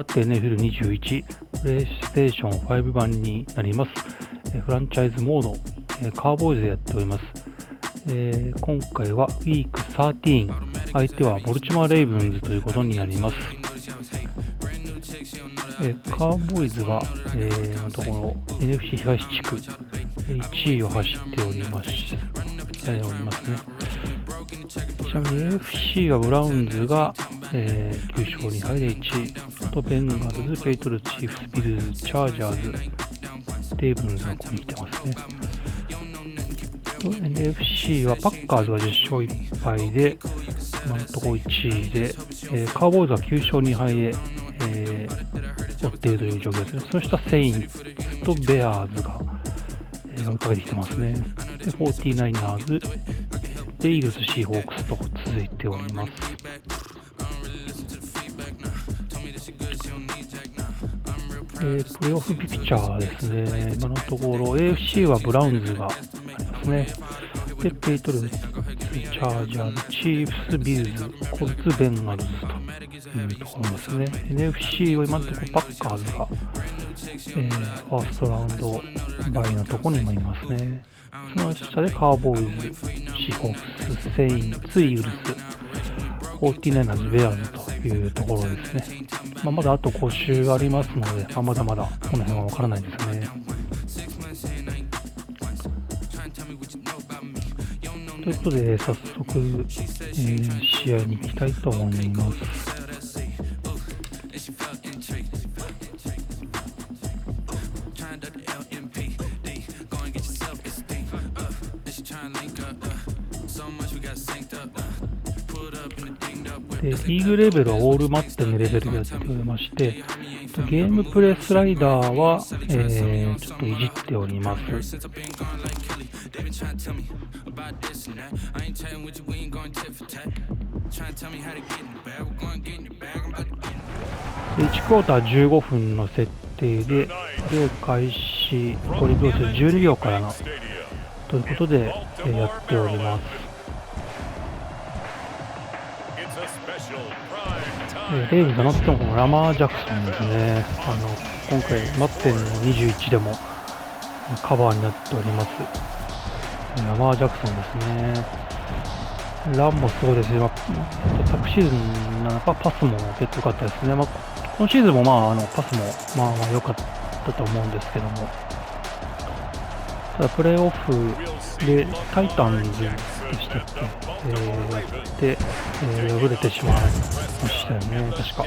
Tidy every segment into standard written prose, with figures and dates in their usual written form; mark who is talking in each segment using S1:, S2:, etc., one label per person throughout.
S1: マッデンNFL21、プレイステーション5版になります。フランチャイズモード、カーボーイズでやっております。今回は Week13、相手はボルチモア・レイブンズということになります。カーボーイズは、のところ NFC 東地区1位を走っておりますね。ちなみに NFC はブラウンズが、9勝2敗で1位、あとベンガルズ、ペイトル、チーフス、ビルズ、チャージャーズ、レイブンズがここに来てますね。NFC はパッカーズは10勝1敗で、今のところ1位で、カーボーイズは9勝2敗で、追っているという状況ですね。その下、セインツとベアーズが、追いかけてきてますね。で、49ers、で、イーグルス、シーホークスと続いております。プレーオフピクチャーですね。今のところ AFC はブラウンズがありますね。で、ペイトルズ、チャージャーズ、チーフス、ビルズ、コルツ、ベンガルズというところですね。NFC は今のところパッカーズが、ファーストラウンドバイのところにもいますね。その下でカーボーイズ、シーホークス、セインツ、イーグルス、49ers、ベアーズというところですね。まだあと5週ありますので、まだまだこの辺は分からないですね。ということで、早速、試合に行きたいと思います。で、リーグレベルはオールマッテンのレベルでやっておりまして、ゲームプレイスライダーは、ちょっといじっております。1クォーター15分の設定で、プレイ開始、残り秒数12秒からのということで、やっております。レイブンズのってもラマー・ジャクソンですね。今回マッテンの21でもカバーになっております。ラマー・ジャクソンですね。ランもすごいですね。昨シーズンなんかパスも結構良かったですね。今シーズンもパスも良かったと思うんですけども、ただプレーオフでタイタンズでしたっけ、やって、敗れてしまいましたよね、確か。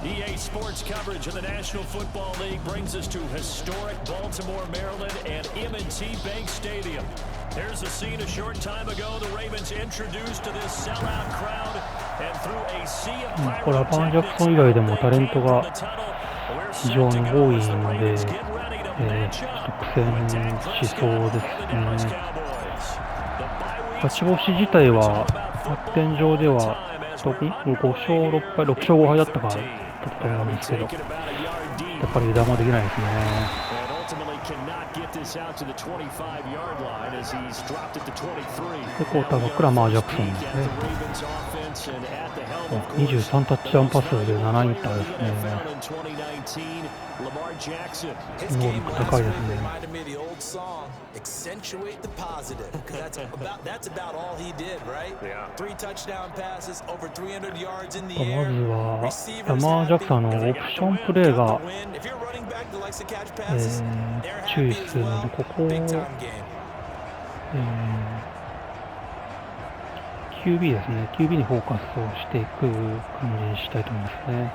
S2: EA Sports coverage of the National Football League brings us to historic Baltimore, Maryland and M&T Bank Stadium. There's a scene a short time ago the Ravens introduced to this sellout crowd and through a sea of
S1: これはバーン・ジャクソン以外でもタレントが非常に多いので、ちょっと苦戦しそうですね。勝ち星自体は発展上では5勝6敗、6勝5敗だったかだったと思うんですけど、やっぱり油断はできないですね。で、クォーターバックラマー・ジャクソンですね。23タッチダウンパスで7インターですね。能力高いですね。まずはラマー・ジャクソンのオプションプレーが、注意するので、ここを、QB ですね。QB にフォーカスをしていく感じにしたいと思いますね。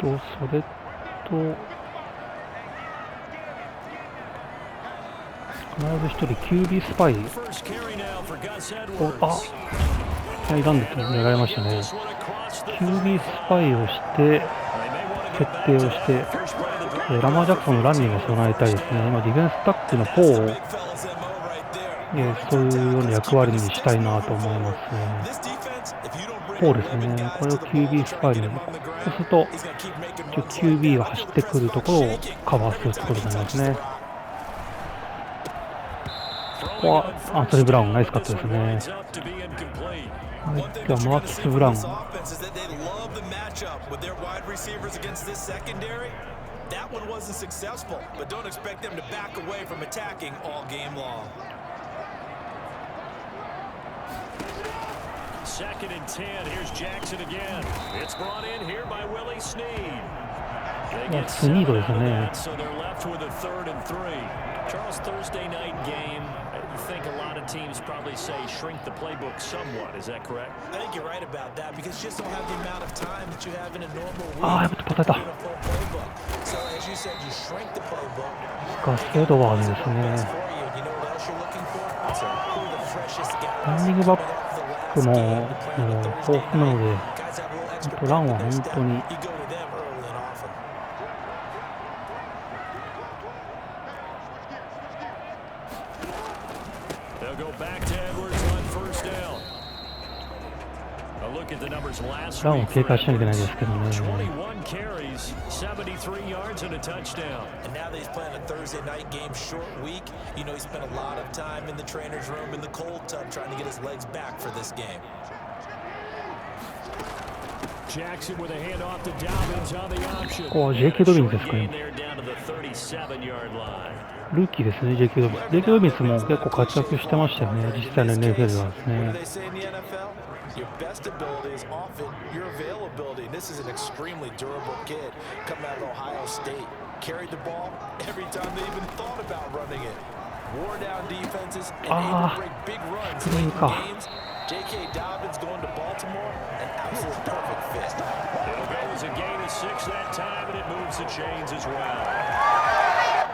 S1: それと、必ず一人 QB スパイを、いたんですね。狙いましたね。QB スパイをして、決定をして、ラマー・ジャクソンのランにも備えたいですね。今、ディフェンスタックの4を、そういうような役割にしたいなと思いますね。4ですね。これを QB スパイに、そうすると、QB が走ってくるところをカバーするところになりますね。ここはアンソニー・ブラウン、ナイスカットですね。相手はマーキス・ブラウン。
S3: That one wasn't successful, but don't expect them to back away from attacking all game long.
S2: Second and 10. Here's Jackson again. It's brought in here by Willie Snead. They get 7 out of that, so they're left with a 3rd and 3. Charles, Thursday night game. I think a lot of teams probably say shrink the playbook somewhat. Is that correct?
S3: I think you're right about that because you just don't have the amount of time that you have in a normal week. So as you said, you shrink the playbook.
S1: エドワーズですね。ランニングバックも豊富なので、ランは本当に。ランを警戒しなきゃいけないですけどね。
S2: 21 carries, 73 yards and a touchdown.
S3: And now that he's playing a Thursday night game, short week, you know he spent a lot of time in the trainer's room in the cold tub trying to get his legs back for this game.
S2: Jackson with a handoff to Dobbins on the option.
S1: ここは JK ドビンズですかね。ルーキーですね、JK ドビンズ。JK ドビンズも結構活躍してましたよね、実際の NFL はですね。
S3: Your best ability is often your availability. And this is an extremely durable kid coming out of Ohio State. Carried the ball every time they even thought about running it. Wore down defenses and able to break big runs in games. J.K. Dobbins going to Baltimore, an absolute perfect fit.
S2: It'll go as a gain of 6 that time, and it moves the chains as well.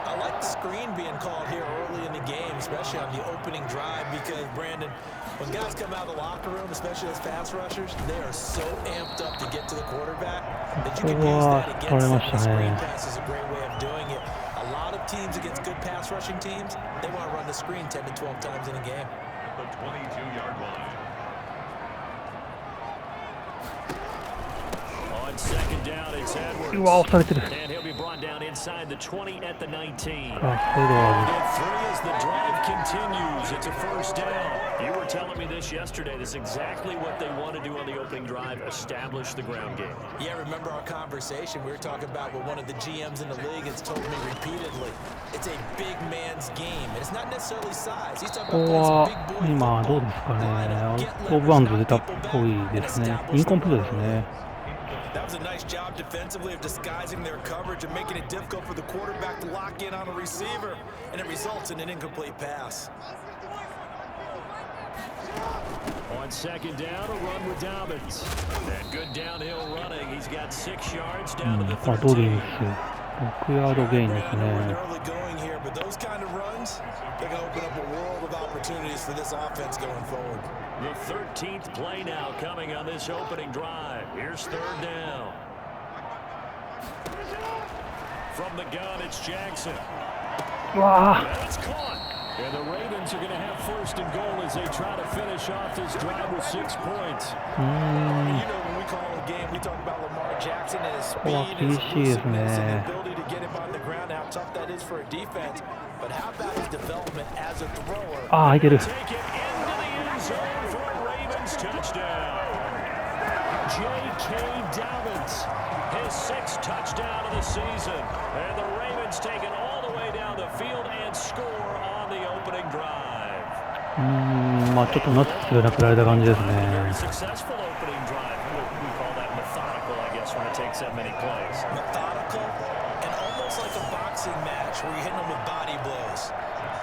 S3: I like the screen being called here early in the game, especially on the opening drive, because, Brandon, when guys come out of the locker room, especially as pass rushers, they are so amped up to get to the quarterback that you can use that against them. The screen pass is a great way of doing it. A lot of teams against good pass rushing teams, they want to run the screen 10 to 12 times in a game.
S2: The 22-yard line. On second down, it's Edwards. And he'll be brought down inside the 20 at the 19. And 3 as the drive continues. It's a first down. You were telling me this yesterday. This is exactly what they want to do on the opening drive, establish the ground game.
S3: Yeah, remember our conversation? We were talking about what one of the GMs in the league has told me repeatedly. It's a big man's game. And it's not necessarily size. He's talking about playing some big boy
S1: 今どうですかね。オーバーワンズ出たっぽいですね。インコンプリートですね。
S3: That was a nice job defensively of disguising their coverage and making it difficult for the quarterback to lock in on a receiver, and it results in an incomplete pass.
S2: On second down, a run with Dobbins. That good downhill running. He's got 6 yards down to the 13.
S1: 6ヤードゲインですね。
S3: Early going here, but those kind of runs, they're going to open up a world of opportunities for this offense going forward.
S2: The 13th play now coming on this opening drive. Here's third down. From the gun, it's Jackson. That's caught. And the Ravens are going to have first and goal as they try to finish off this drive with 6 points.
S3: You know, when we call a game, we talk about Lamar Jackson and his speed, his elusiveness, and the ability to get him on the ground, how tough that is for a defense. But how about his development as a thrower?
S2: Take it into the end zone for a Ravens touchdown. J.K. Dobbins, his 6th touchdown of the season. And the Ravens take it all the way down the field and score on the opening drive.
S1: まあちょっとナッツがなくられた感じですね。
S2: Very successful opening drive. We call that methodical, I guess, when it takes that many plays.
S3: Methodical and almost like a boxing match where you're hitting them with body blows.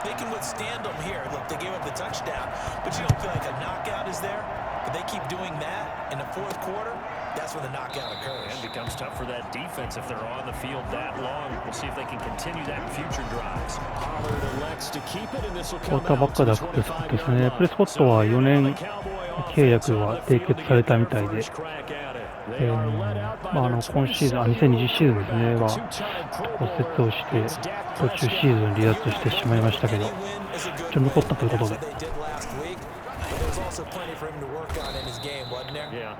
S3: They can withstand them here. Look, they gave up the touchdown, but you don't feel like a knockout is there. But they keep doing that in the fourth quarter. That's when the knockout occurs.
S2: And it becomes tough for that defense if they're on the field that long. We'll see if they can continue that in future drives. Pollard elects to keep it, and this will come out to 25
S1: ですね。プレスコットは4年契約は締結されたみたいで、今シーズン、2020シーズンですね、は骨折をして、途中シーズン離脱してしまいましたけど、残ったということで。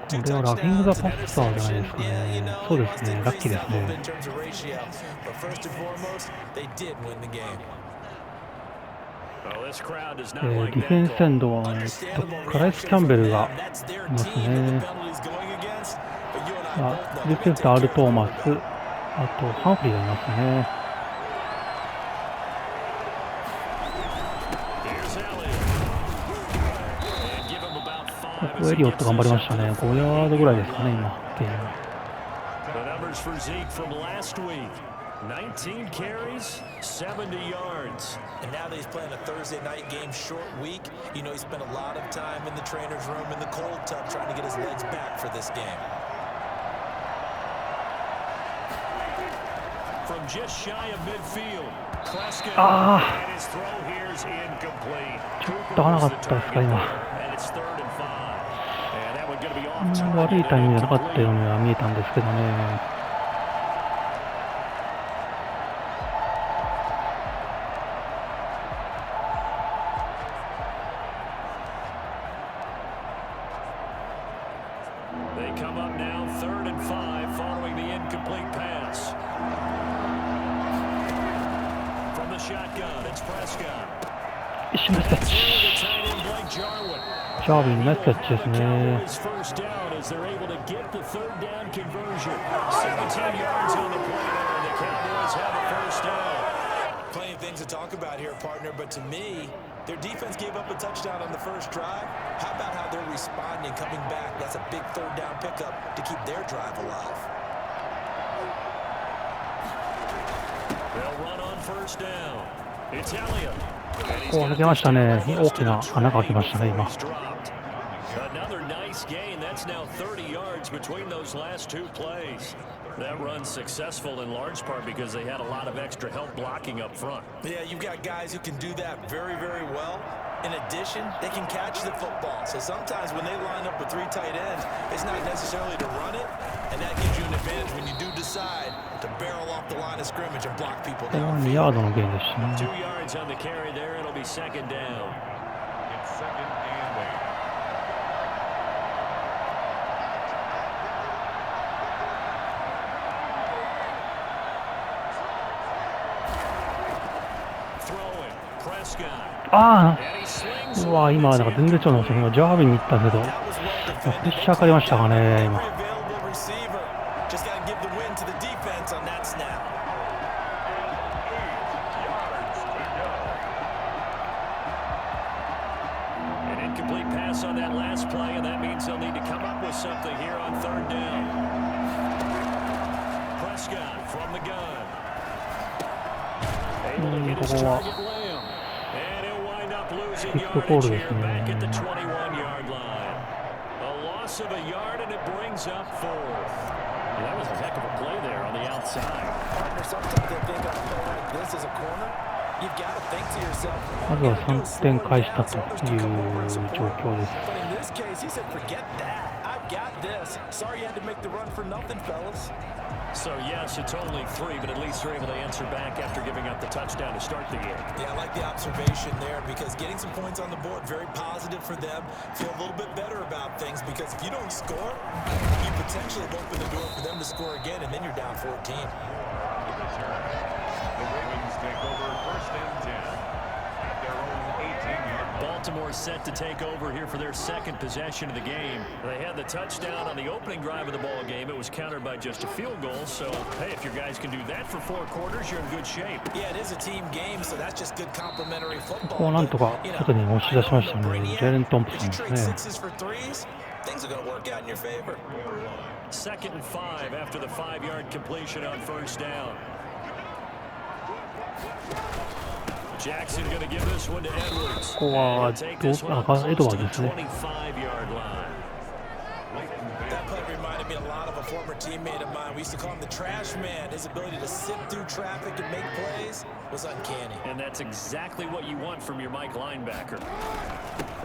S1: これはラビング・ザ・パスターじゃないですかね。そうですね、ラッキーですね。
S2: Well,
S1: ディフェンスエンドは、カライス・キャンベルがいますね。ディフェンスアル・トーマス、あとハンフリーがいますね。ここエリオット頑張りましたね。5ヤードぐらいですかね、今。
S2: 19 carries, 70 yards.
S3: And now that he's playing a Thursday night game, short week, you know he spent a lot of time in the trainer's room in the cold tub trying to get his legs back for this game.
S2: From just shy of midfield, Prescott, and his throw here is incomplete.
S1: ちょっと合わなかったですか、今。悪いタイミングじゃなかったようには見えたんですけどね。ジャービン、ナイスキャッチですね。
S3: Plenty of things to talk about here, partner, but to me, their defense gave up a touchdown on the first drive. How about how they're responding, coming back? That's a big third down pickup to keep their drive alive.
S2: They'll run on first down. Italian.
S1: ここ開けましたね。大きな穴が開きましたね、今。
S2: Another nice gain. That's now 30 yards between those last two plays. That run's successful in large part because they had a lot of extra help blocking up front.
S3: Yeah, you've got guys who can do that very, very well. In addition, they can catch the football. So sometimes when they line up with three tight ends, it's not necessarily to run it, and that gives you an advantage when you do decide to barrel off the line of scrimmage and block people down.
S1: 2ヤードのゲームでしたね。
S2: 2 yards on the carry there. It'll be second down.
S4: It's second and 8.
S2: Prescott.
S1: ああ、うわ、今、なんか全然違うんですよ。今、ジャービンに行ったけど、プレッシャーかかりましたかね、今。
S2: An incomplete pass on that last play, and that means they'll need to come up with something here on third down. Prescott from the gun. Able to hit his target limb. And he'll wind up losing yardage here back at the 21-yard line. A loss of a yard, and it brings up fourth. That was a heck of a play there on the outside.
S3: Sometimes they think a play like this is a corner. You've got to think to yourself.
S1: まずは3点返したという状況です。
S3: But in this case, he said, "Forget that. I've got this. Sorry you had to make the run for nothing, fellas."
S2: So, yes, it's only 3, but at least they're able to answer back after giving up the touchdown to start the game.
S3: Yeah, I like the observation there because getting some points on the board, very positive for them. Feel a little bit better about things because if you don't score, you potentially open the door for them to score again, and then you're down 14.
S4: The Ravens take over first and 10 at their own 18-yard line.
S2: Baltimore set to take over here for their second possession of the game. They had the touchdown on the opening drive of the ball game. It was countered by just a field goal. So, hey, if your guys can do that for 4 quarters, you're in good shape.
S3: Yeah, it is a team game, so that's just good complementary football.
S1: ここをなんとか外に押し出しましたね。ジェレン・トンプソンですね。
S3: Things are going to work out in your favor.
S2: Second and 5 after the 5-yard completion on first down. Jackson going to give this one to Edwards.
S1: ここはエドワーズですね。
S2: 25-yard line.
S3: That play reminded me a lot of a former teammate of mine. We used to call him the trash man. His ability to sit through traffic and make plays was uncanny.
S2: And that's exactly what you want from your Mike linebacker.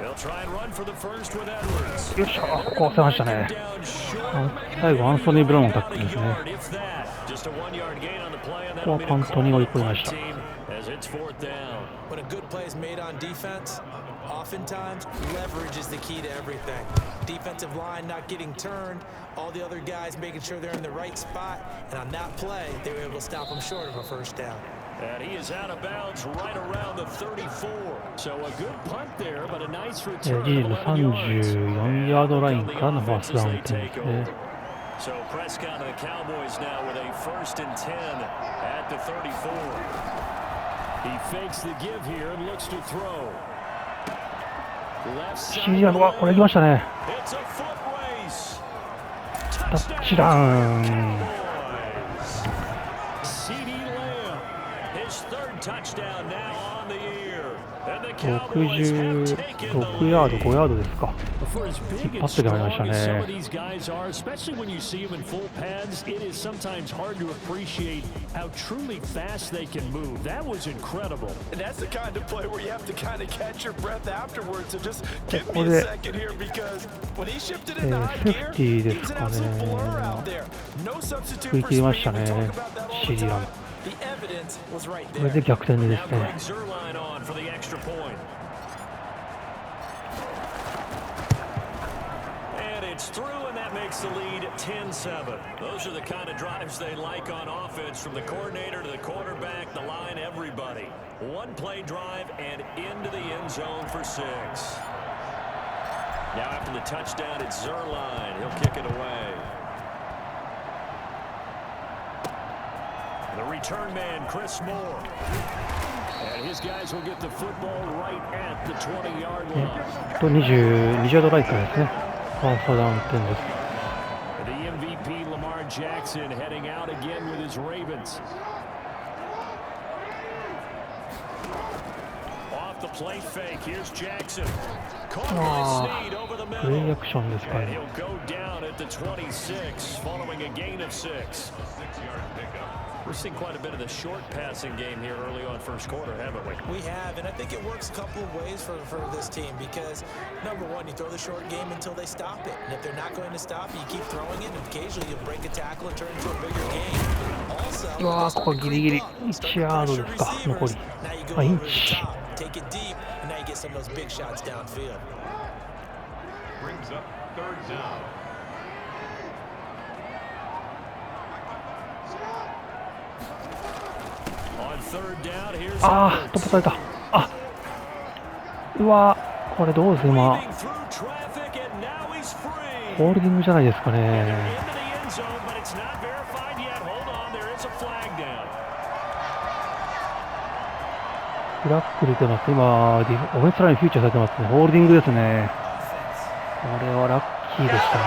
S2: They'll try and run for the first with Edwards.
S1: よっしゃ、ここはせましたね。最後、アンソニー・ブラウンのタックルですね。ここはパントに追い込みました。
S3: When a good play is made on defense, oftentimes leverage is the key to everything. Defensive line not getting turned, all the other guys making sure they're in the right spot, and on that play, they were able to stop them short of a first down.
S2: And he is out of bounds right around the 34. So a good punt there, but a nice return.
S1: 自陣の34ヤードラインからのファーストダウン点ですね。
S2: So Prescott and the Cowboys now with a 1st and 10 at the 34. He fakes the give here and looks to throw. Left side.
S1: これ来ましたね。
S2: It's a foot race.
S1: タッチダウン。
S2: Touchdown now on the year.
S1: 66ヤード、5ヤードですか。一発で決まりましたね。
S2: Some of these guys are, especially when you see them in full pads, it is sometimes hard to appreciate how truly fast they can move. That was incredible.
S3: And that's the kind of play where you have to kind of catch your breath afterwards and just give me a second here because when he shifted into high gear, he was an absolute blur out there. No substitute for speed. We talk about that all the time. The evidence was right there.
S1: これで逆転ですね。
S2: It's through, and that makes the lead 10-7. Those are the kind of drives they like on offense, from the coordinator to the quarterback, the line, everybody. One play drive and into the end zone for 6. Now after the touchdown, it's Zerline. He'll kick it away. The return man, Chris Moore. And his guys will get the football right at the 20-yard line.
S1: 20ヤードラインからですね。ファーストダウン点です。
S2: The MVP Lamar Jackson heading out again with his Ravens. Off the play fake. Here's Jackson. Caught by Snead over the middle.
S1: プレイアクションですか
S2: And
S1: ね。
S2: he'll go down at the 26 following a gain of 6. We're seeing quite a bit of the short passing game here early on first quarter, haven't we?
S3: We have, and I think it works a couple of ways for this team because, number one, you throw the short game until they stop it. And if they're not going to stop it, you keep throwing it, and occasionally you'll break a tackle and turn it into a bigger game. Also,
S1: うわー、ここギリギリ1ヤードですか、残り。あ、インチ。
S3: Take it deep, and now you get some of those big shots downfield.
S4: Brings up 3rd down.
S2: On 3rd down, here's
S1: あー、突破された。あ、うわー、これどうです今。ホールディングじゃないですかね。フラッグ出てます。今、オフェンスラインフューチャーされてますね。ホールディングですね。これはラッキーでしたね。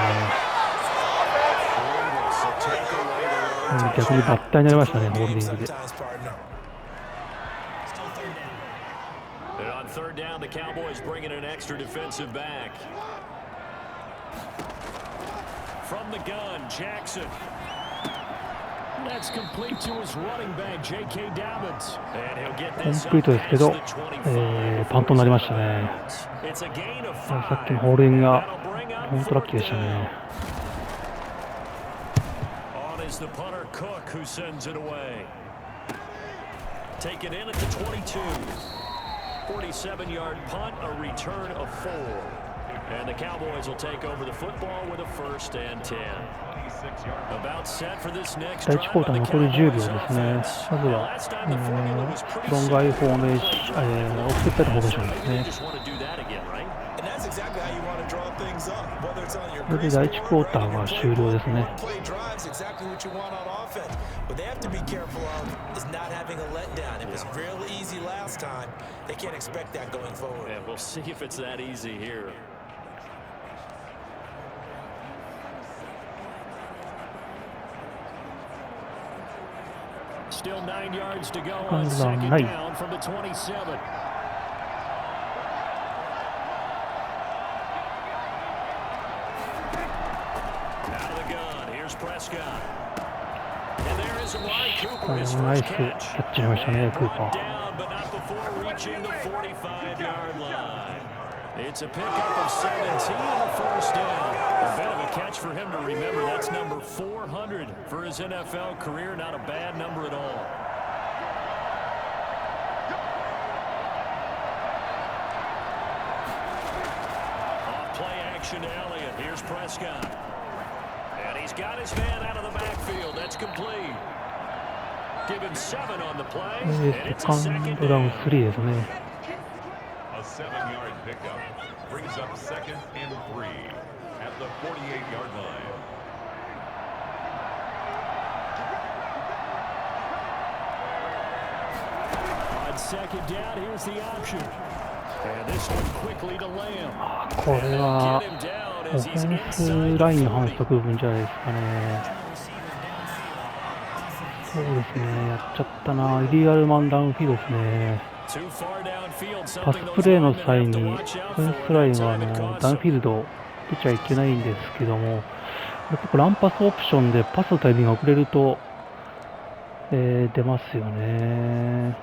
S1: 逆にバッターになりましたね、ホールディングで。
S2: On 3rd down, the Cowboys bring in an extra defensive back. From the gun, Jackson. That's complete to his running back, J.K. Dobbins. And he'll get this
S1: コンプリートですけど、パントになりましたね。さっきのホールディングが本当ラッキーでしたね。
S2: On is the punter Cook, who sends it away. Take it in at the 22. 47-yard punt, a return of 4. And the Cowboys will take over the football with a 1st and 10. About set for this next
S1: 第1クォーター残り10秒ですね。まずは、ロングアイフォーメーション、オフセットフォーメーションですね。これで第1クォーターが終了ですね。
S3: What they have to be careful of is not having a letdown. It was real easy last time. They can't expect that going forward.
S2: Yeah, we'll see if it's that easy here. Still 9 yards to go on 2nd down from the 27. Out of the gun, here's Prescott. And there is Amari Cooper, his first catch. Down, but not before reaching the 45-yard line. It's a pickup of 17 and a 1st down. A bit of a catch for him to remember. That's number 400 for his NFL career. Not a bad number at all. Off play action to Elliott. Here's Prescott. And he's got his man out of the backfield. That's complete. Give him 7 on the play,
S1: こ
S2: and
S1: れで
S2: it's
S1: セカ
S2: a
S1: ン
S2: second
S1: ドダウン
S2: down.
S1: 3ですね。
S4: A 7-yard pickup brings up 2nd and 3 at the 48-yard line.
S2: On 2nd down, here's the option. And this one quickly to Lamb.
S1: これは
S2: Get him down
S1: オ
S2: as
S1: フ
S2: he's
S1: ェンス
S2: inside
S1: ライ
S2: the
S1: ンの反
S2: 40.
S1: 則分じゃないですかね。そうですね、やっちゃったな。イリーガルマンダウンフィードですね。
S2: Too far downfield,
S1: パス
S2: something
S1: プ
S2: those
S1: レーの
S2: linemen
S1: 際
S2: have
S1: に
S2: to
S1: オ
S2: watch out
S1: フェン
S2: for.
S1: スライ
S2: That
S1: ンは
S2: time it cost
S1: ダウン
S2: them.
S1: フィールド出ちゃいけないんですけども、結構ランパスオプションでパスのタイミングが遅れると、出ますよね。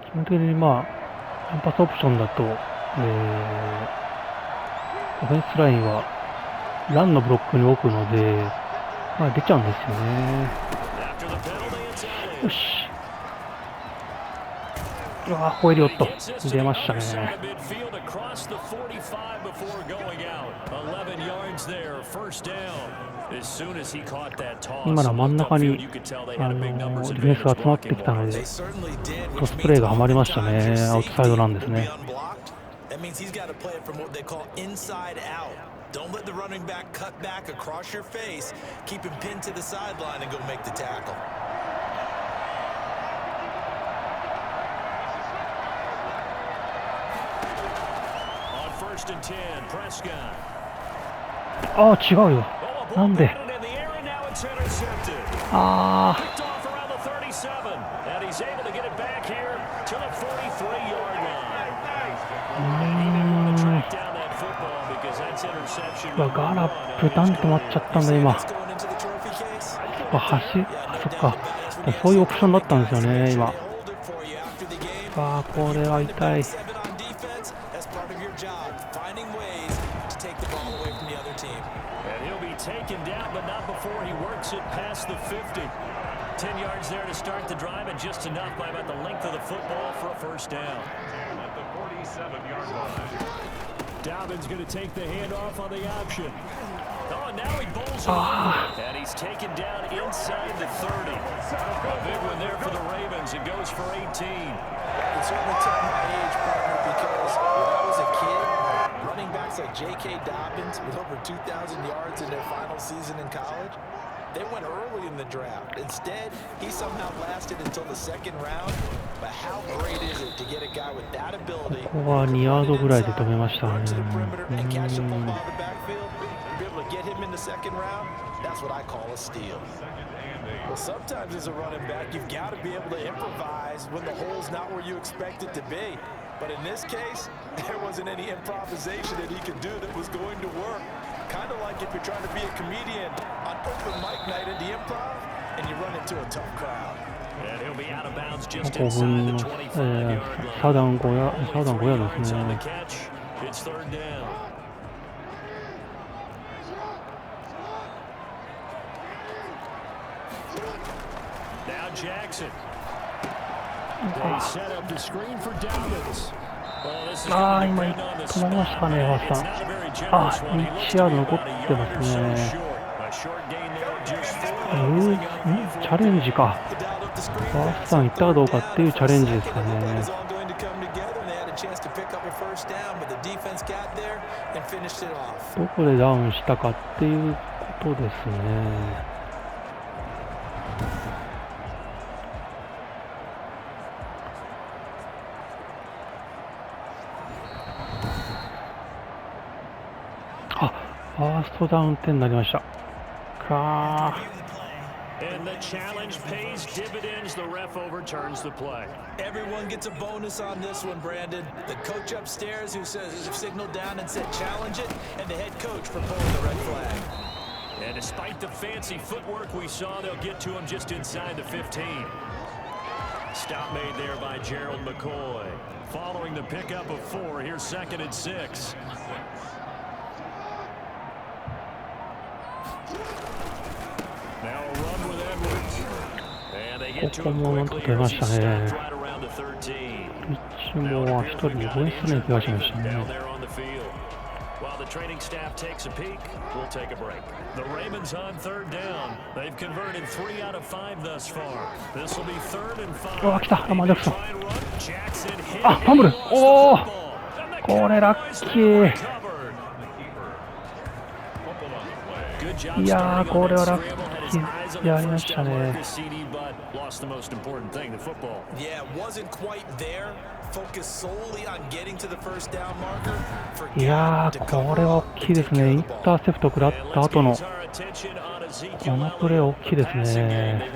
S1: 基本的にランパスオプションだと、オフェンスラインはランのブロックに置くので、出ちゃうんですよね。
S2: After the penalty, it's out.
S1: よし。うわー、ホイールヨット出ましたね。
S2: Midfield across the 45 before going out. 11 yards there, first down. As soon as he caught that toss,
S1: 今のは真ん中に
S2: you could tell they
S1: デ
S2: had a
S1: ィ
S2: big
S1: フ
S2: numbers
S1: ェンスが
S2: advantage
S1: 集まってき
S2: blocking
S1: たの
S2: wise.
S1: で
S3: They certainly did,
S1: クロ
S3: which
S1: スプレ
S3: means
S1: ーがはまりましたね。
S3: oftentimes
S1: アウトサイドなんです
S3: will be
S1: ね。
S3: unblocked. That means he's got to play it from what they call inside out. Don't let the running back cut back across your face. Keep him pinned to the sideline and go make the tackle.
S2: On 1st and 10, Prescott.
S1: ああ、違うよ。
S2: Oh, a
S1: な
S2: ball
S1: んで
S2: batted in the air, and now it's intercepted.
S1: あ
S2: Picked off around the 37, and he's able to get it back here to the 43-yard line. And he didn't want to track down that football because that's interception
S1: あ、
S2: number
S1: ガ
S2: one
S1: ラ
S2: of
S1: ップなん
S2: his
S1: 止まっちゃ
S2: career.
S1: ったんだ今。
S3: That's going into the trophy case.
S1: そっか。そういうオプションだったんですよね、今。
S3: They hold it for you after the game.
S1: ああ、これは痛い。
S3: 7 on defense. That's part of your job. Finding ways to take the ball away from the other team.
S2: And he'll be taken down, but not before he works it past the 50. 10 yards there to start the drive, and just enough by about the length of the football for a first down.
S4: At the 47-yard line.
S2: Dobbins going to take the handoff on the option. Oh, and now he bowls it over, and he's taken down inside the 30. A big one there for the Ravens. It goes for 18.
S3: It certainly took my age, partner, because when I was a kid, running backs like J.K. Dobbins with over 2,000 yards in their final season in college, they went early in the draft. Instead, he somehow lasted until the second round. But how great is it to get a guy with that ability
S1: ここは2ヤードぐらいで止めましたね。
S3: run to the perimeter and catch the football in the backfield and be able to get him in the second round? That's what I call a steal. Well, sometimes as a running back, you've got to be able to improvise when the hole's not where you expect it to be. But in this case, there wasn't any improvisation that he could do that was going to work. Kind of like if you're trying to be a comedian on open mic night at the Improv and you run into a tough crowd.
S2: And he'll be out of bounds
S1: 5
S2: just
S1: 分
S2: inside
S1: の
S2: the 25-yard line.
S1: サーダン5ヤード
S2: Only 3
S1: です
S2: yards on the
S1: ね。
S2: catch. It's third down. Now Jackson. They set up the screen for Dobbins. Oh, this is
S1: ああ、
S2: going to
S1: 今
S2: depend on the
S1: 止まりましたかね、
S2: speed.
S1: ファース
S2: It's
S1: さん。
S2: not a very
S1: あ
S2: generous one. He looks
S1: 1
S2: to
S1: ヤー
S2: be
S1: ド残
S2: about
S1: っ
S2: a
S1: て
S2: yard
S1: ま
S2: or
S1: す
S2: so
S1: ね。
S2: short. A short gain there, just 4.
S1: チャレンジか。ファースさん行ったかどうかっていうチャレンジですかね。
S3: It's all going to come together, and they had a chance to pick up a first down, but the defense got there and finished it off.
S1: どこでダウンしたかっていうことですね。あ、ファーストダウン点になりました。かー。
S2: And the challenge pays dividends. The ref overturns the play.
S3: Everyone gets a bonus on this one, Brandon. The coach upstairs who signaled down and said challenge it, and the head coach for pulling the red flag.
S2: And despite the fancy footwork we saw, they'll get to him just inside the 15. Stop made there by Gerald McCoy. Following the pickup of 4, here's 2nd and 6. Now a run with Edwards. And they get to him quickly here as he stopped right around the 13.
S1: ピッチも1人オフェンスの気がしましたね。
S2: Down there on the field. While the training staff takes a peek. We'll take a break. The Ravens on third down. They've converted 3 out of 5 thus far. This will be 3rd and 5.
S1: うわ、来た。ラマー・ジャクソン。
S2: Jackson hit.
S1: あ、ファンブル。おお、これラッキー。いやー、これはラッキーやりましたね。いやー、これは大きいですね。インターセプト食らった後のこのプレー大きいですね。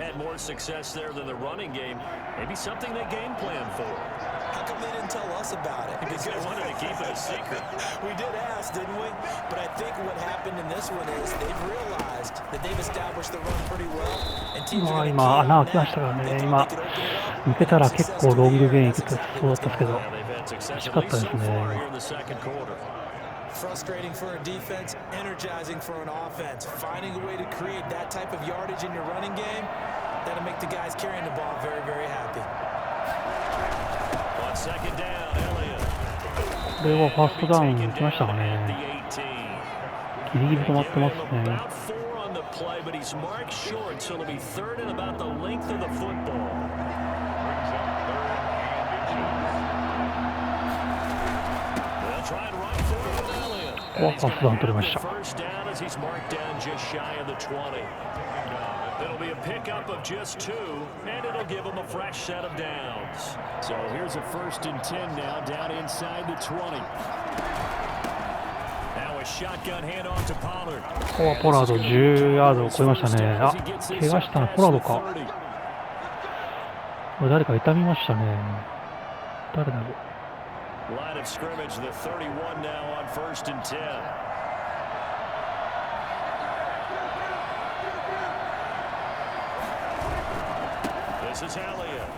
S3: How come they didn't tell us about it?
S2: Because they wanted to keep it a secret.
S3: We did ask, didn't we? But I think what happened in this one is they've realized that they've established the run pretty well. And teams are going to keep
S1: 今、穴開きま
S3: that.
S1: したからね。今、抜けたら結構ロングゲインいけたそうだったんですけど、惜しかったですね。
S3: Frustrating for a defense, energizing for an offense. Finding a way to create that type of yardage in your running game, that'll make the guys carrying the ball very, very happy.
S1: これはファーストダウン行きましたかね。ギリギリ止まってますね。ここはファーストダウン取りました。
S2: It'll be a pickup of just 2, and it'll give them a fresh set of downs. So here's a 1st and 10 now, down inside the 20. Now a shotgun handoff to Pollard.
S1: ここはポラード10ヤードを超えましたね。あ、怪我したのポラードか。これ誰か痛みましたね。誰だろう。
S2: Line of scrimmage, the 31 now on 1st and 10. This is Elliott.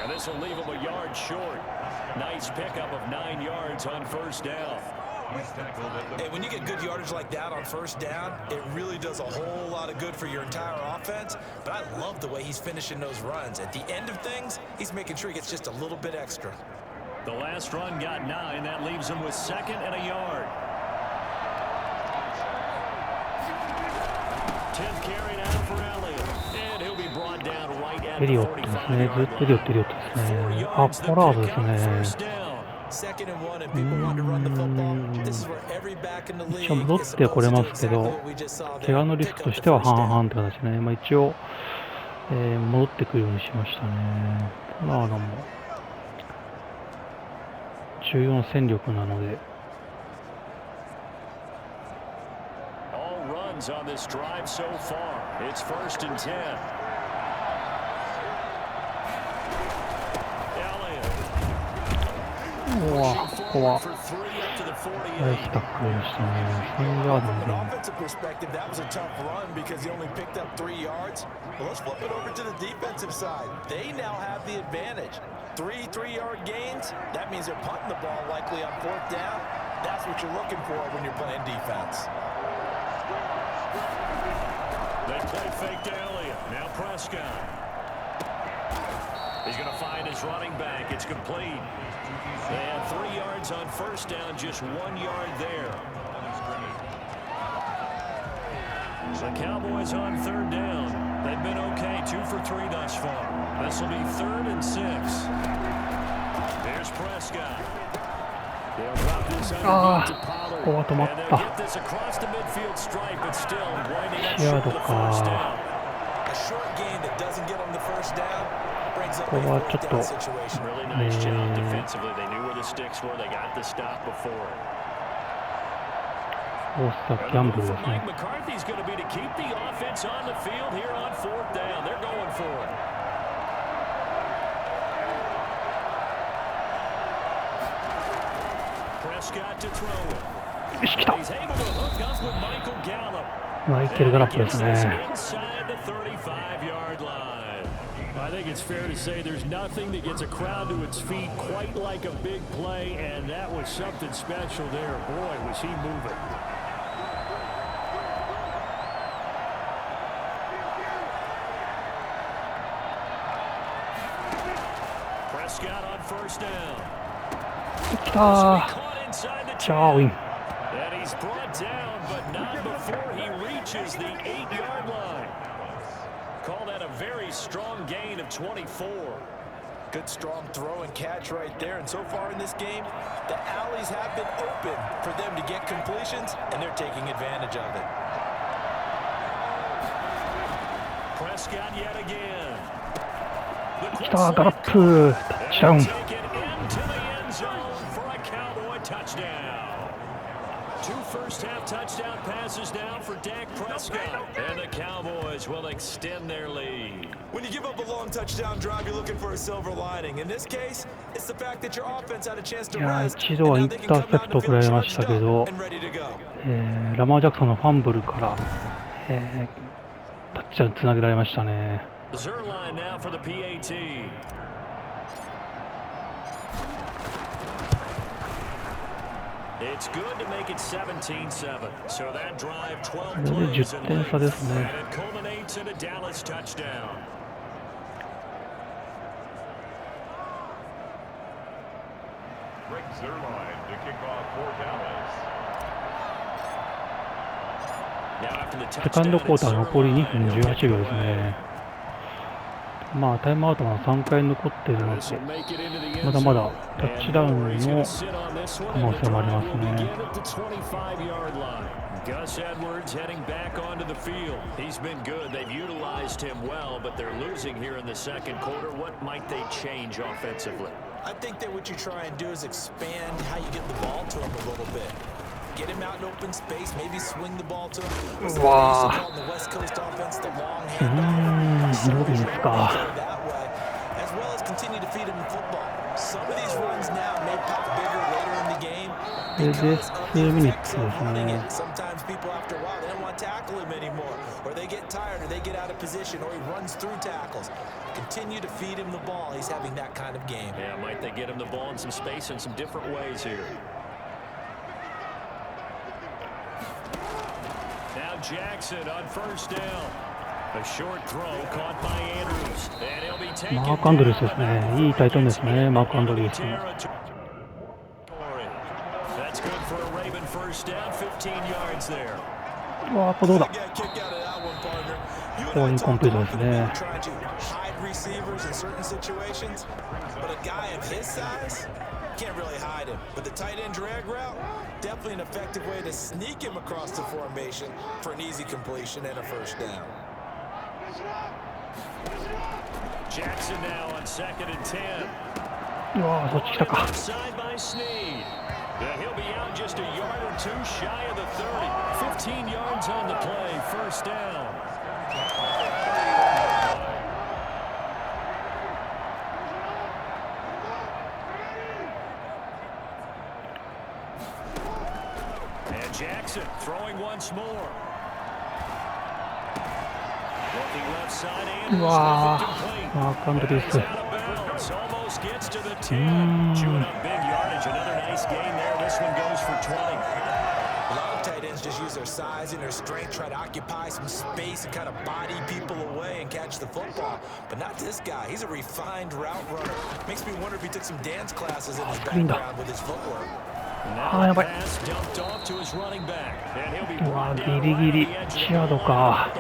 S2: And this will leave him a yard short. Nice pickup of 9 yards on 1st down.
S3: Hey, when you get good yardage like that on 1st down, it really does a whole lot of good for your entire offense. But I love the way he's finishing those runs. At the end of things, he's making sure he gets just a little bit extra.
S2: The last run got 9. That leaves him with 2nd and a yard. 10th carry now for Elliott. And he'll be brought down right at
S1: エリオットですね。ずっとエリオットですね。あ、ポラードですね。一応戻ってこれますけど、怪我のリスクとしては半々って形でね、まあ、一応、戻ってくるようにしましたね。ポラードも重要な戦力なので。
S2: On this drive so far, it's 1st and 10. Elliott.
S1: ここはナイスタックルでしたね。3ヤードのゲイン。
S3: offensive perspective, that was a tough run because he only picked up 3 yards. Well, let's flip it over to the defensive side. They now have the advantage. 3 3-yard gains. That means they're punting the ball likely on 4th down. That's what you're looking for when you're playing defense.
S2: They play fake to Elliott. Now Prescott. He's going to find his running back. It's complete. They had 3 yards on 1st down, just 1 yard there. The Cowboys on 3rd down. They've been okay, 2 for 3 thus far. This will be 3rd and 6. Here's Prescott. They'll drop this underneath to Pollard. And they'll get this across the midfield stripe, but still winding up short of the 1st down.
S3: A short gain that doesn't get them the 1st down brings up a 4th
S1: ここはちょっ
S3: down
S1: と
S3: situation.
S2: Really nice job defensively. They knew where the sticks were. They got the stop before it.
S1: オースターギャンブルですね。
S2: Mike McCarthy's going to be to keep the offense on the field here on 4th down. They're going for it. Prescott to throw it.
S1: よし、来た。
S2: He's able to hook up with Michael Gallup.
S1: マイケル・ガラップですね。
S2: Inside the 35-yard line. I think it's fair to say there's nothing that gets a crowd to its feet quite like a big play, and that was something special there. Boy, was he moving. Prescott on 1st down.
S1: 来たー。
S2: Caught inside the
S1: チャーウィン。
S2: And he's brought down, but not before he reaches the 8-yard line. Call that a very strong gain of 24.
S3: Good strong throw and catch right there. And so far in this game, the alleys have been open for them to get completions, and they're taking advantage of it.
S2: Prescott yet again.
S1: 来た、ガラップ、タッチダウン。
S2: Take it into the end zone for a Cowboy touchdown. 2 first-half touchdown passes now for Dak Prescott. And the Cowboys will extend their lead.
S3: When you give up a long touchdown drive, you're looking for a silver lining. In this case, it's the fact that your offense had a chance to
S1: いや、
S3: rest.
S1: 一度はインターセプトを食らいましたけど、ラマー・ジャクソンのファンブルから、タッチダウンつなげられましたね。
S2: Zerline now for the PAT. It's good to make it 17-7. So that drive 12 plays in length, and it culminates in a Dallas touchdown.
S4: Greg Zerline to kick off for Dallas.
S1: セカンドクォーター残り2分18秒ですね。まあタイムアウトが3回残っているので、まだまだタッチダウンの可能性もありますね。
S2: Gus Edwards heading back onto the field. He's been good. They've utilized him well, but they're losing here in the second quarter. What might they change offensively?
S3: I think that what you try and do is expand how you get the ball to him a little bit. Get him out in open space, maybe swing the ball to him.
S1: Wow.
S3: On the West Coast offense, the long handoff. That way, as well as continue to feed him in football. Some of these runs now may pop bigger later in the game because of the effects of running it. Sometimes people after a while, they don't want to tackle him anymore, or they get tired, or they get out of position, or he runs through tackles. Continue to feed him the ball. He's having that kind of game.
S2: Yeah, might they get him the ball in some space in some different ways here. Now Jackson on first down. A short throw caught by Andrews. And he'll be taken.
S1: マーク・アンドリュースですね。いいタイトンですね、マーク・アンドリュース。
S2: That's good for a Raven first down, 15 yards there.
S1: うわー、どうだ。こうインコンプリートですね。
S3: Receivers in certain situations, but a guy of his size can't really hide him. But the tight end drag route, definitely an effective way to sneak him across the formation for an easy completion and a first down.
S2: Jackson now on 2nd and 10.
S1: うわー、そっち来たか。
S2: Side by Snead. He'll be out just a yard or two shy of the 30. 15 yards on the play, first down. Jackson throwing once more. Looking left side and
S1: wow.
S2: almost gets to the 10. Chewing up big yardage. Another nice gain there. This one goes for 20.
S3: A lot of tight ends just use their size and their strength, try to occupy some space and kind of body people away and catch the football. But not this guy. He's a refined route runner. Makes me wonder if he took some dance classes in his background with his footwork.
S1: あー、やばい。うわー、ギリギリ1ヤードか。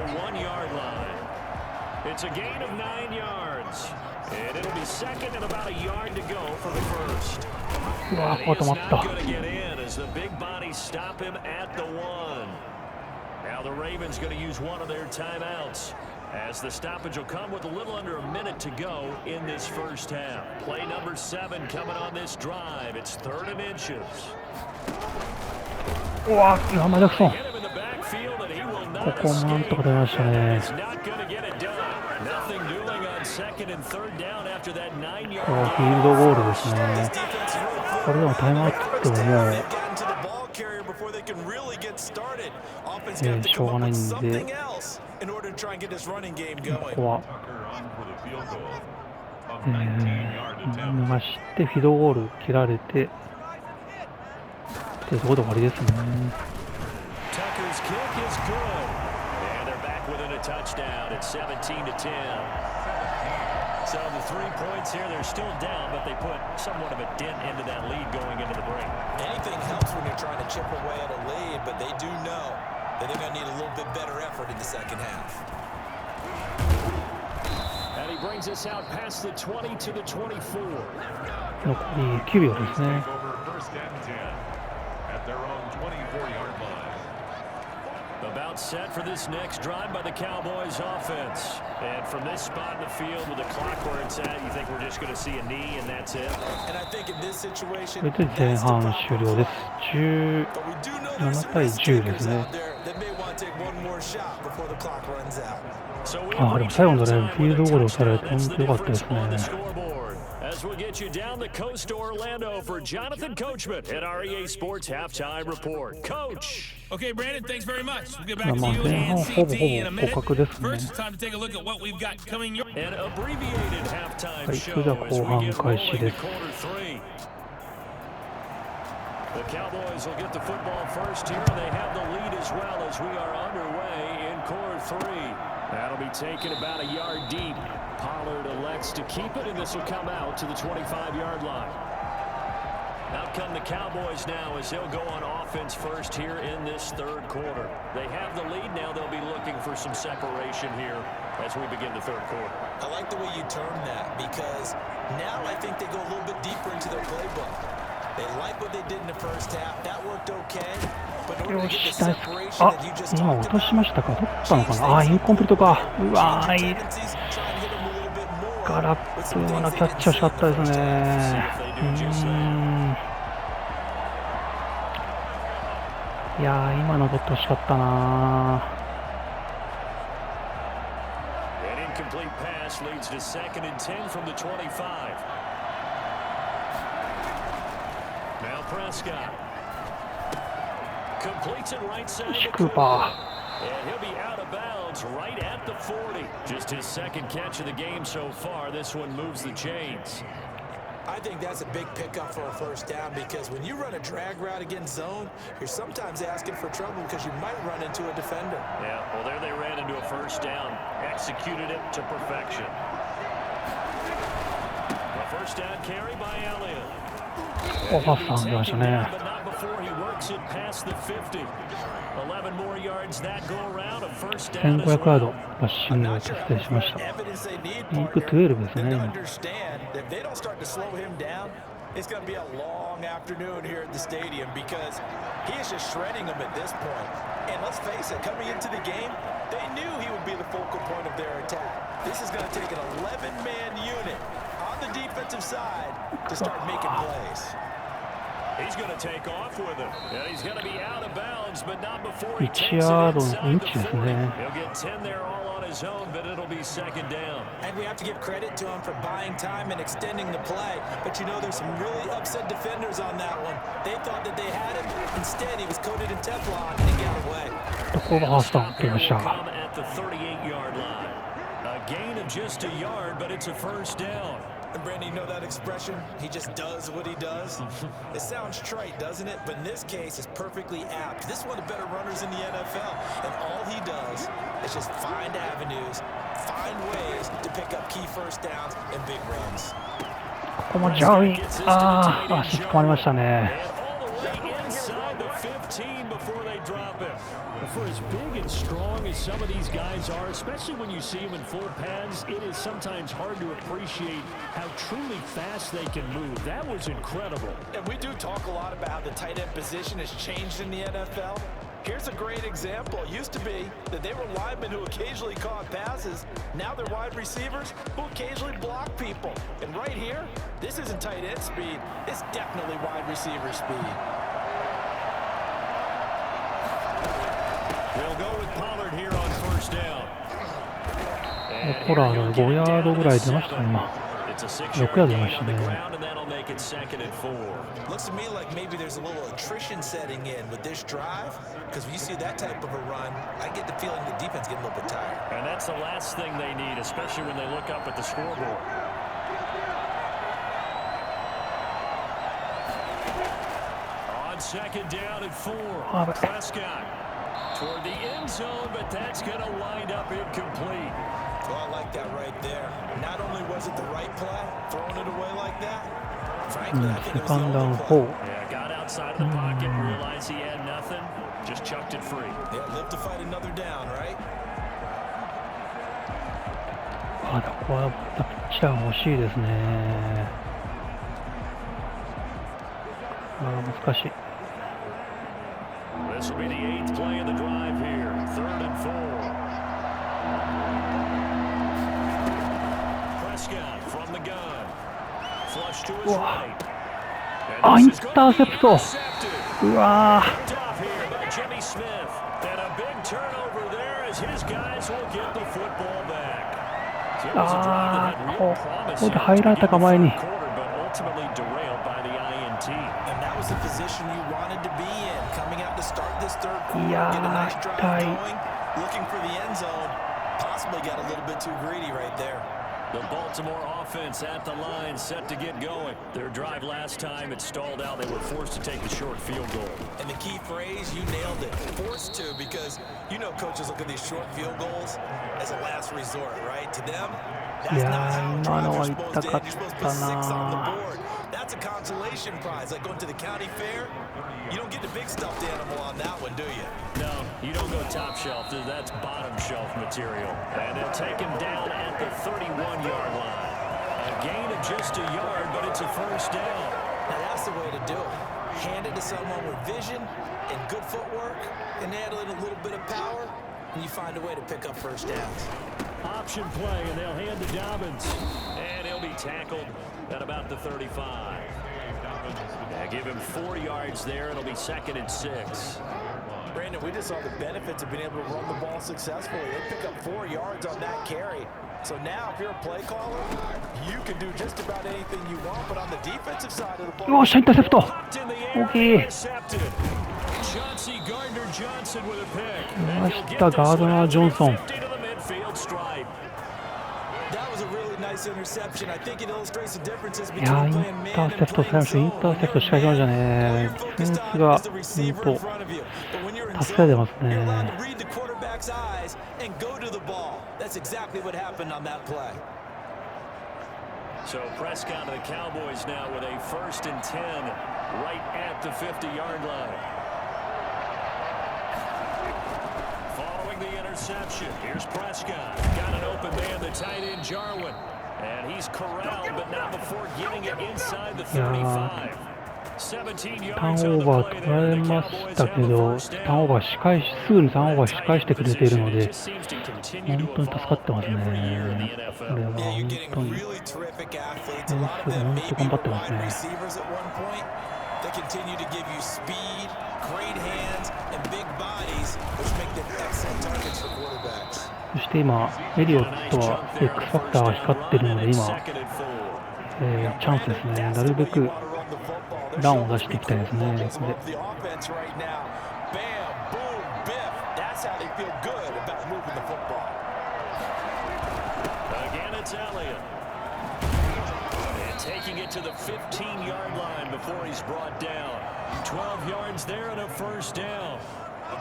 S2: It's a gain of 9 yards, and it'll be second and about a yard to go for the first.
S1: うわー、止まった。
S2: Going to get in as the big bodies stop him at the 1. Now the Ravens going to use one of their timeouts, as the stoppage will come with a little under a minute to go in this first half. Play number 7 coming on this drive. It's 3rd and inches.
S1: うわー、ラマー・ジャクソン。ここもなんとか出ましたね。フィールドゴールですね。これでもタイムアウトでもしょうがないんで、ここは逃してフィールドゴール切られてっていうところで終わりですね。
S2: So the 3 points here, they're still down, but they put somewhat of a dent into that lead going into the break.
S3: Anything helps when you're trying to chip away at a lead, but they do know that they're going to need a little bit better effort in the second half.
S2: And he brings us out past the 20 to the 24.
S1: 残り9秒ですね。
S4: First and 10 at their own 24-yard line.
S2: About set for this next drive by the Cowboys offense. And from this spot in the field with the clock where it's at, you think we're just going to see a knee and that's it?
S3: And I think in this situation,
S1: これで前半終了です。17対10ですね。あ、でも最後のドライブフィールドゴールをされて本当に良かったですね。
S2: As we'll get you down the coast to Orlando for Jonathan Coachman at our EA Sports Halftime Report. Coach!
S5: Okay, Brandon, thanks very much. We'll get back to you and CT in a minute. First, it's time to take a look at what we've got coming your way.
S2: An abbreviated halftime show
S1: それでは後半開始です。
S2: The Cowboys will get the football first here. They have the lead as well as we are underway in quarter 3. That'll be taken about a yard deep. Pollard elects to keep it, and this will come out to the 25-yard line. Out come the Cowboys now as they'll go on offense first here in this third quarter. They have the lead now. They'll be looking for some separation here as we begin the third quarter.
S3: I like the way you termed that because now I think they go a little bit deeper into their playbook. They like what they did in the first half. That worked okay. But in order to get the separation that you just talked about,
S1: しましたか。どっかのかな。あ、インコンプリートか。うわーい。ガラッというようなキャッチはしかったですね。いやー、今の取ってほしかったな。
S2: An incomplete pass leads to 2nd and 10 from the 25. Now Prescott completes it right side of the court. And he'll be out of bounds right at the 40. Just his second catch of the game so far. This one moves the chains.
S3: I think that's a big pickup for a first down because when you run a drag route against zone, you're sometimes asking for trouble because you might run into a defender.
S2: Yeah, well, there they ran into a first down. Executed it to perfection. A first down carry by Elliott.
S1: おはさん出ましたね。 1500ヤードバッシングを達成しました。ウィーク12ですね。
S3: It's going to be a long afternoon here at the stadium because he is just shredding them at this point. And let's face it, coming into the game, they knew he would be the focal point of their attack. This is going to take an 11-man unit on the defensive side to start making plays.
S2: He's going to take off with him. And he's going to be out of bounds, but not before he takes it
S1: 1ヤードの
S2: inside
S1: イン
S2: the
S1: チです
S2: 40.
S1: ね。
S2: He'll get 10 there all on his own, but it'll be second down.
S3: And we have to give credit to him for buying time and extending the play. But you know, there's some really upset defenders on that one. They thought that they had him. Instead, he was coated in Teflon and he got away.
S1: ここがハースタン取りました。
S2: At the 38-yard line. A gain of just a yard, but it's a first down.
S3: And Brandon, you know that expression? He just does what he does. It sounds trite, doesn't it? But in this case, it's perfectly apt. This is one of the better runners in the NFL. And all he does is just find avenues, find ways to pick up key first downs and big runs.
S1: ここもジャーウィン。ああ、足止まりましたね。
S2: For as big and strong as some of these guys are, especially when you see them in full pads, it is sometimes hard to appreciate how truly fast they can move. That was incredible.
S3: And we do talk a lot about how the tight end position has changed in the NFL. Here's a great example. It used to be that they were linemen who occasionally caught passes. Now they're wide receivers who occasionally block people. And right here, this isn't tight end speed. It's definitely wide receiver speed.
S2: They'll go with Pollard here on first down.
S1: ポラード5ヤードぐらい出ましたね、今。6ヤード出ましたね。
S3: Looks to me like maybe there's a little attrition setting in with this drive, because when you see that type of a run, I get the feeling the defense getting a little bit tired.
S2: And that's the last thing they need, especially when they look up at the scoreboard. On second down and 4, Prescott toward the end zone, but that's going to wind up incomplete.
S3: Well, I like that right there. Not only was it the right play, throwing it away like that. Frankly, I think it was the only play.
S2: Yeah, got outside of the pocket, realized he had nothing, just chucked it free.
S3: Yeah, live to fight another down, right?
S1: まだここはピッチャーが欲しいですね。難しい。
S2: This will be the 8th play of the drive here. 3rd and 4. Prescott from the gun. Flush to his right.
S1: あ、インターセプト。うわー。
S2: Jimmy Smith. And a big turnover there as his guys will get the football back.
S1: あー、ここで入られたか前に。
S3: And that was the position you wanted to be in, coming out to start this third quarter, get a nice drive going, looking for the end zone. Possibly got a little bit too greedy right there.
S2: The Baltimore offense at the line, set to get going. Their drive last time, it stalled out. They were forced to take the short field goal.
S3: And the key phrase, you nailed it. Forced to, because you know coaches look at these short field goals as a last resort, right? To them, that's not how drives are supposed to end. You're supposed to put 6 on the board. That's a consolation prize, like going to the county fair. You don't get the big stuffed animal on that one, do you?
S2: No, you don't go top shelf. That's bottom shelf material. And they'll take him down at the 31-yard line. A gain of just a yard, but it's a first down.
S3: Now that's the way to do it. Hand it to someone with vision and good footwork, and add in a little bit of power, and you find a way to pick up first downs.
S2: Option play, and they'll hand to Dobbins. And he'll be tackled at about the 35. Yeah, give him 4 yards there. It'll be 2nd and 6.
S3: Brandon, we just saw the benefits of being able to run the ball successfully. They pick up 4 yards on that carry. So now, if you're a play caller, you can do just about anything you want. But on the defensive side of the ball,
S1: よっしゃ、インターセプト。大きい。来ましたガードナー・ジョンソン。いやー、インターセプトされました。インターセプトしかしましたね。ディフェンスが本当助けてますね。
S2: So Prescott of the Cowboys now with a 1st and 10 right at the 50-yard line. Following the interception, here's Prescott. Got an open man, the tight end Jarwin. And he's corralled, but not before getting it inside the 35. 17 yards
S1: ターンオーバー取られましたけど、ターンオーバーすぐにターンオーバー仕返してくれているので、本当に助かってますね。これは本当にディフェンスが本当頑張ってますね。そして今、エリオットは X ファクターが光っているので、今、チャンスですね。なるべくランを出していきたいですね。で
S2: taking it to the 15-yard line before he's brought down. 12 yards there and a first down.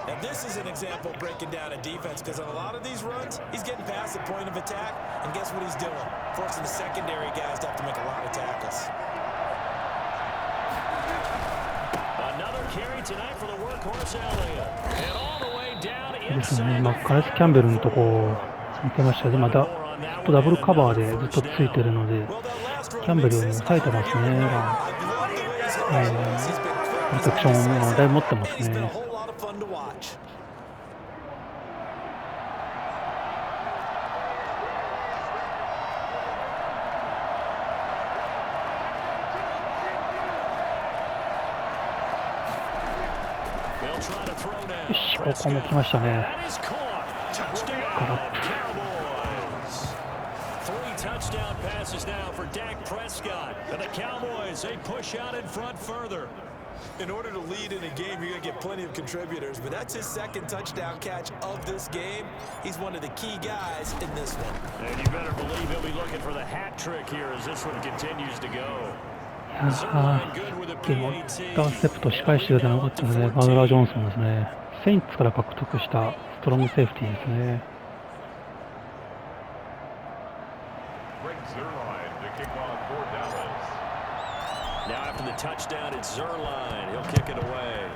S3: And this is an example of breaking down a defense, because on a lot of these runs, he's getting past the point of attack, and guess what he's doing? Forcing the secondary guys to have to make a lot of tackles.
S2: Another carry tonight for the workhorse Elliott. And all the way down
S1: ですね、
S2: inside.
S1: 今、カレス・キャンベルのとこ見てましたけど、またずっとダブルカバーでずっとついてるので、キャンベルを抑えてますね。プロテクションをだいぶ持ってますね。よし、ここも来ましたね。
S2: Touchdown passes now for Dak Prescott. And the Cowboys, they push out in front further.
S3: In order to lead in a game, you're going to get plenty of contributors, but that's his 2nd touchdown catch of this game. He's one of the key guys in this one.
S2: And you better believe he'll be looking for the hat trick here as this one continues to go.
S1: いやー、でも、インターセプト仕返してくれてなかったので、ガードラー・ジョンソンですね。セインツから獲得したストロングセーフティーですね。
S2: Now after the touchdown, it's Zerline. He'll kick it away.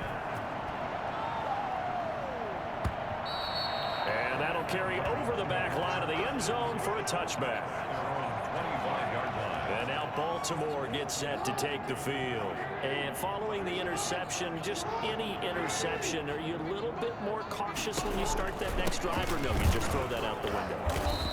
S2: And that'll carry over the back line of the end zone for a touchback. And now Baltimore gets set to take the field. And following the interception, just any interception, are you a little bit more cautious when you start that next drive, or no, you just throw that out the window?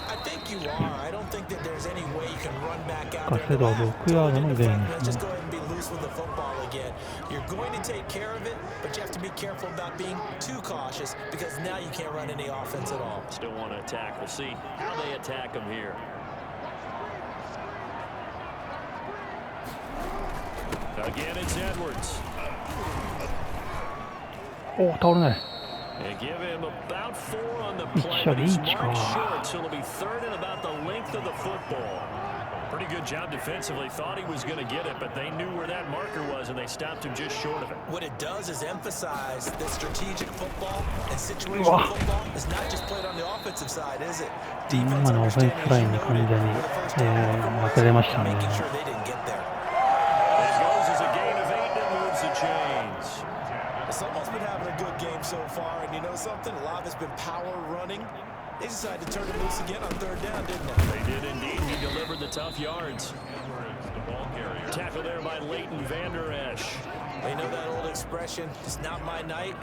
S3: I think you are. I don't think that there's any way you can run back out there.
S1: 稼働6ヤードのゲインですね。
S3: Just go ahead and be loose with the football again. You're going to take care of it, but you have to be careful about being too cautious because now you can't run any offense at all.
S2: Still want to attack. We'll see how they attack them here. Again, it's Edwards.
S1: お、倒れない。
S2: And give him about 4 on the play, but he's marked short, so it'll be third and about the length of the football. Pretty good job defensively. Thought he was going to get it, but they knew where that marker was, and they stopped him just short of it.
S3: What it does is emphasize that strategic football and situational football is not just played on the offensive side, is it?
S1: 今のオフェンスラインに完全に、負けれましたね。
S3: Making sure they didn't get there.
S2: It goes as a gain of 8 and moves the chains.
S3: Someone's been having a good game so far, and you know something? A lot of it's been power running. They decided to turn it loose again on third down, didn't they?
S2: They did indeed. He delivered the tough yards. Tackle there by Leighton Vander Esch.
S3: You know that old expression, it's not my night?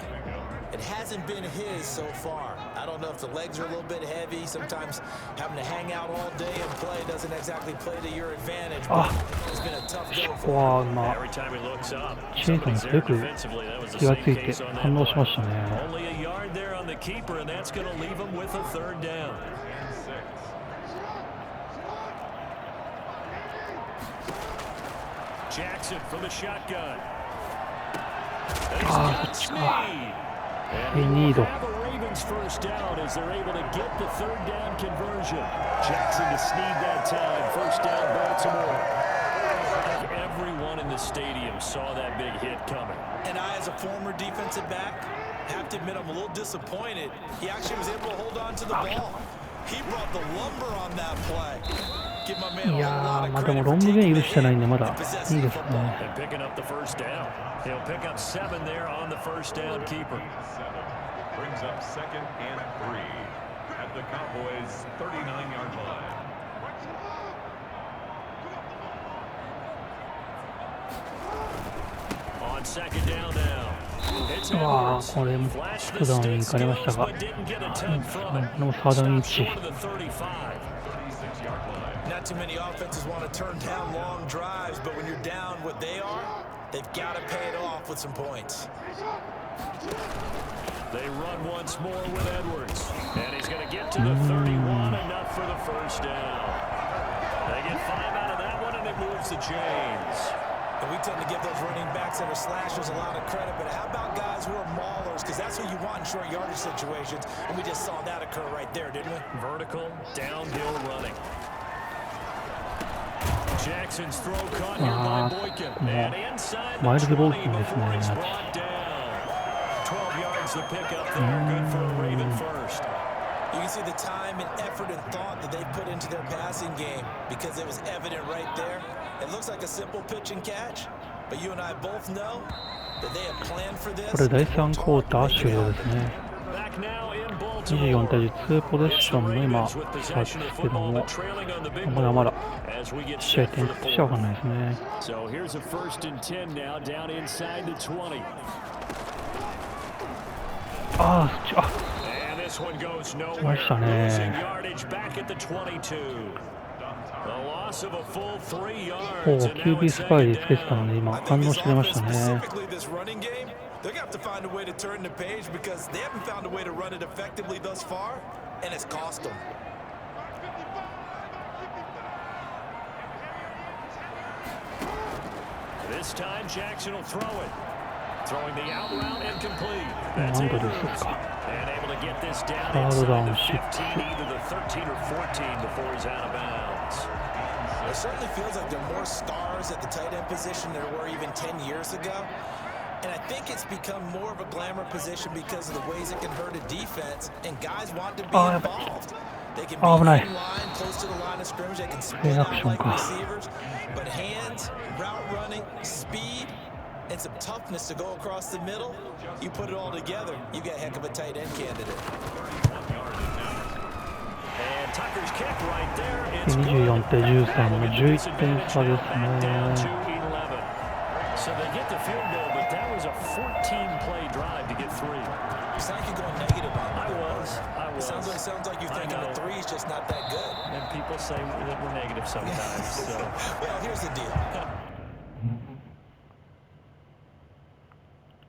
S3: It hasn't been his so far. I don't know if the legs are a little bit heavy. Sometimes having to hang out all day and play doesn't exactly play to your advantage. But it's been a tough go for him.
S2: Every time he looks up,
S1: シートにすごく気がついて反応しましたね。
S2: Only a yard there on the keeper, and that's going to leave him with a third down. Jackson from the shotgun.
S1: They need
S2: the Ravens first down as they're able to get the third down conversion. Jackson to sneed that time. First down, Baltimore. Everyone in the stadium saw that big hit coming.
S3: And I, as a former defensive back, have to admit I'm a little disappointed. He actually was able to hold on to the ball. He brought the lumber on that play. Give my man a lot of credit for taking the hit and possessing the football.
S2: And picking up the first down. He'll pick up 7 there on the first down keeper.
S4: Brings up second and 3 at the Cowboys' 39-yard line.
S2: On second down now.
S1: これも普段に行かれましたが、これもサードインチ。
S3: Not too many offenses want to turn down long drives, but when you're down what they are, they've got to pay it off with some points.
S2: They run once more with Edwards, and he's going to get to the 31, enough for the first down. They get 5 out of that one, and it moves the chains.
S3: And we tend to give those running backs that are slashers a lot of credit, but how about guys who are maulers? Because that's who you want in short yardage situations, and we just saw that occur right there, didn't we?
S2: Vertical, downhill running. Jackson's throw caught here by Boykin, and inside the 20 before it's brought down. 12 yards to pick up there, good for a Raven first.
S3: You can see the time and effort and thought that they put into their passing game because it was evident right there. It looks like a simple pitch and catch, but you and I both know that they have planned for this.
S1: これ第3クォーター終了ですね。24対10、2ポゼッションの今、スタートですけども、まだまだ試合点としては分かんないですね。
S2: So here's a first and 10 now down inside the 20. And this one goes nowhere. Losing yardage back at the 22. The loss of a full 3 yards.
S1: QB スパイつけてたので今反応してましたね。
S3: They're going to have to find a way to turn the page because they haven't found a way to run it effectively thus far, and it's cost them.
S2: This time Jackson will throw it. Throwing the out route and complete. That's it. And able to get this down inside the 15, either the 13 or 14 before he's out of bounds.
S3: It certainly feels like there are more stars at the tight end position than there were even 10 years ago. And I think it's become more of a glamour position because of the ways it can hurt a defense, and guys want to be involved. They can
S1: あ、危
S3: be
S1: ない。
S3: in line, close to the line of scrimmage. They can
S1: プレ
S3: split
S1: ーア
S3: out
S1: クション
S3: like
S1: か。
S3: receivers. But hands, route running, speed, and some toughness to go across the middle. You put it all together, you get a heck of a tight end candidate.
S2: And Tucker's kick right there.
S1: で
S2: It's good.
S1: 24対13の11
S2: Disadvantage
S1: 点差で
S2: now
S1: す
S2: back down to
S1: ね。
S2: 11. So they get the field goal, but that was a 14-play drive to get 3.
S3: It's like you're going negative on
S2: I
S3: it.
S2: was.
S3: It sounds like you're thinking the three is just not that good.
S2: And people say that we're negative sometimes. So
S3: Well, here's the deal.